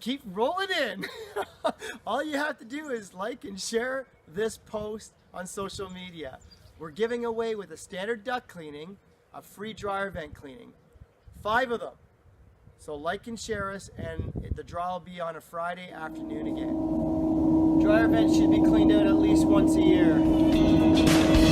keep rolling in. All you have to do is like and share this post on social media. We're giving away, with a standard duct cleaning, a free dryer vent cleaning. 5 of them. So like and share us, and the draw will be on a Friday afternoon again. Dryer vents should be cleaned out at least once a year.